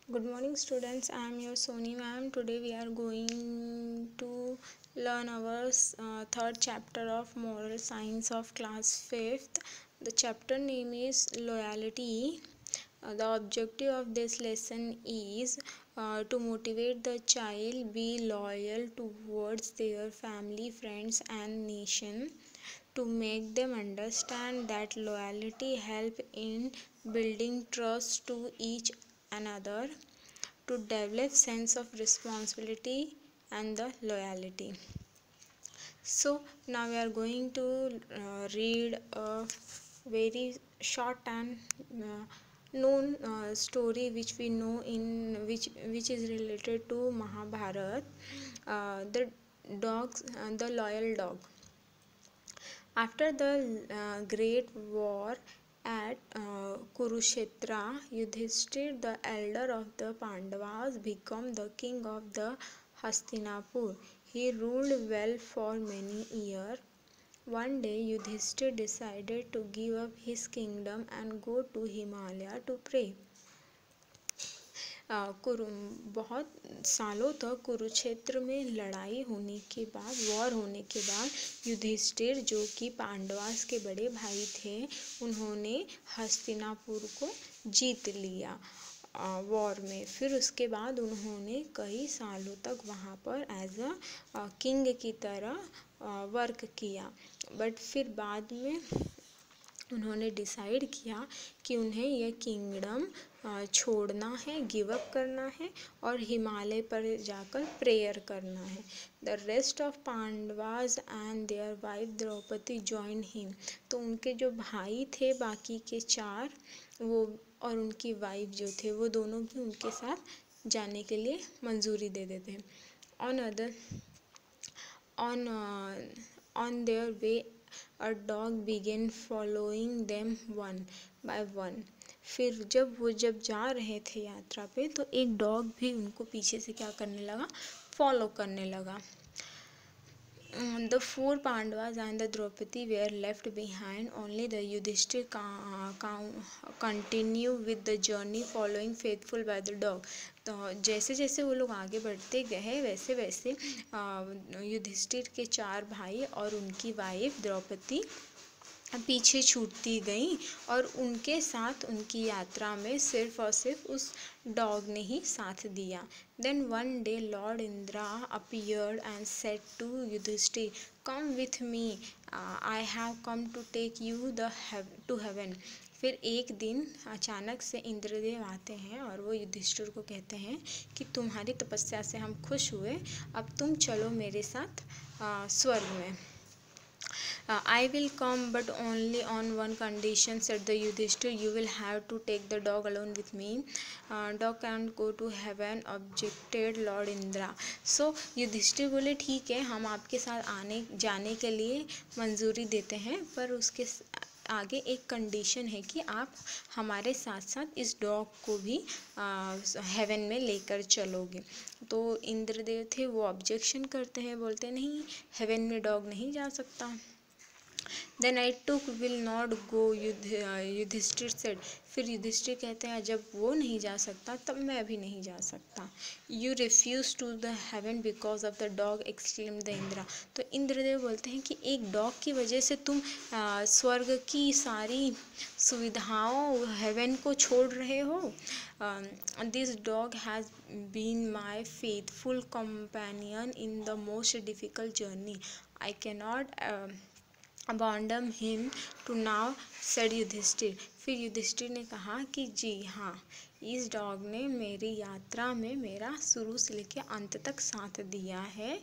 Good morning students, I am your Soni ma'am. Today we are going to learn our third chapter of moral science of class 5th. The chapter name is loyalty. The objective of this lesson is to motivate the child be loyal towards their family, friends and nation, to make them understand that loyalty help in building trust to each another, to develop sense of responsibility and the loyalty. So now we are going to read a very short and known story which we know in which is related to Mahabharat. The loyal dog. After the great war at Kurukshetra, Yudhishthir, the elder of the Pandavas, became the king of the Hastinapur. He ruled well for many years. One day Yudhishthir decided to give up his kingdom and go to Himalaya to pray. बहुत सालों तक कुरुक्षेत्र में लड़ाई होने के बाद, war होने के बाद, युधिष्ठिर जो कि पांडवास के बड़े भाई थे, उन्होंने हस्तिनापुर को जीत लिया वॉर में. फिर उसके बाद उन्होंने कई सालों तक वहाँ पर एज अ किंग की तरह वर्क किया. बट फिर बाद में उन्होंने डिसाइड किया कि उन्हें यह किंगडम छोड़ना है, गिव अप करना है और हिमालय पर जाकर प्रेयर करना है. The rest of Pandavas and their wife Draupadi join him. तो उनके जो भाई थे बाकी के 4, वो और उनकी वाइफ जो थे, वो दोनों भी उनके साथ जाने के लिए मंजूरी दे देते हैं. On other on their way, a dog began following them one by one. फिर जब जा रहे थे यात्रा पे, तो एक डॉग भी उनको पीछे से क्या करने लगा, फॉलो करने लगा. The 4 Pandavas and the Draupadi were left behind. Only the Yudhishthir continue with the journey, following faithful by the dog. तो जैसे जैसे वो लोग आगे बढ़ते गए, वैसे वैसे युधिष्ठिर के 4 भाई और उनकी वाइफ द्रौपदी पीछे छूटती गई और उनके साथ उनकी यात्रा में सिर्फ और सिर्फ उस डॉग ने ही साथ दिया. Then one day lord Indra appeared and said to Yudhishthir, come with me, I have come to take you to heaven. फिर एक दिन अचानक से इंद्रदेव आते हैं और वो युधिष्ठिर को कहते हैं कि तुम्हारी तपस्या से हम खुश हुए, अब तुम चलो मेरे साथ स्वर्ग में. I will come, but only on one condition, said the Yudhishthir. You will have to take the dog along with me. Dog can't go to heaven, objected Lord Indra. So Yudhishthir बोले ठीक है, हम आपके साथ आने जाने के लिए मंजूरी देते हैं, पर उसके आगे एक कंडीशन है कि आप हमारे साथ साथ इस डॉग को भी हेवन में लेकर चलोगे. तो इंद्रदेव थे, वो ऑब्जेक्शन करते हैं, बोलते नहीं, हेवन में डॉग नहीं जा सकता. Then I too will not go, Yudhishthir said. फिर युधिष्ठिर कहते हैं जब वो नहीं जा सकता तब मैं भी नहीं जा सकता. You refuse to the heaven because of the dog, exclaim the Indra. तो इंद्रदेव बोलते हैं कि एक डॉग की वजह से तुम स्वर्ग की सारी सुविधाओं, हेवन को छोड़ रहे हो. This dog has been my faithful companion in the most difficult journey. I cannot abandon him to now, said Yudhishthir. फिर युधिष्ठिर ने कहा कि जी हाँ, इस डॉग ने मेरी यात्रा में मेरा शुरू से लेकर अंत तक साथ दिया है,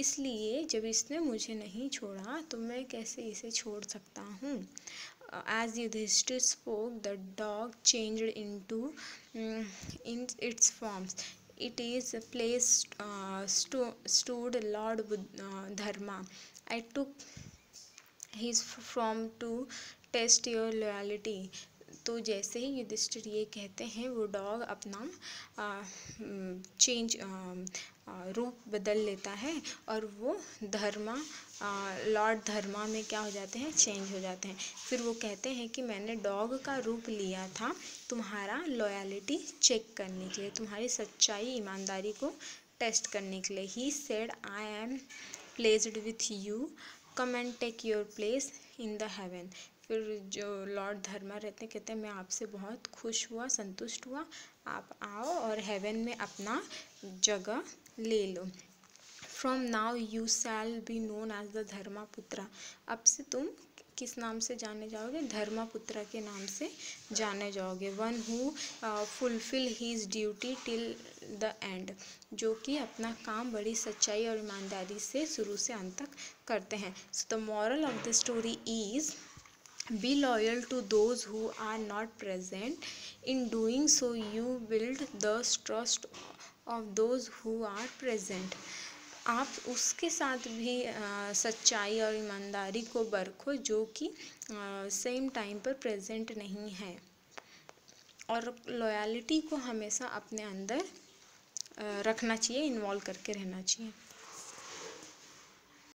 इसलिए जब इसने मुझे नहीं छोड़ा तो मैं कैसे इसे छोड़ सकता हूँ. As Yudhishthir spoke, the dog changed into in its forms. It is a place stood Lord Dharma. I took his from to test your loyalty. तो जैसे ही युधिष्ठिर ये कहते हैं वो डॉग अपना रूप बदल लेता है और वो लॉर्ड धर्मा में क्या हो जाते हैं, चेंज हो जाते हैं। फिर वो कहते हैं कि मैंने डॉग का रूप लिया था तुम्हारा लॉयल्टी चेक करने के लिए, तुम्हारी सच्चाई ईमानदारी को टेस्ट करने के लिए। He said I am pleased with you, come and take your place in the heaven. फिर जो लॉर्ड धर्मा रहते हैं कहते हैं मैं आपसे बहुत खुश हुआ, संतुष्ट हुआ, आप आओ और हेवन में अपना जगह ले लो। From now you shall be known as the Dharmaputra. अब से तुम किस नाम से जाने जाओगे, धर्मापुत्रा के नाम से जाने जाओगे। One who fulfil his duty till the end, जो कि अपना काम बड़ी सच्चाई और ईमानदारी से शुरू से अंत तक करते हैं। So the moral of the story is be loyal to those who are not present. In doing so you build the trust of those who are present. आप उसके साथ भी सच्चाई और ईमानदारी को बरखो जो कि सेम टाइम पर प्रेजेंट नहीं है, और लॉयल्टी को हमेशा अपने अंदर रखना चाहिए, इन्वॉल्व करके रहना चाहिए।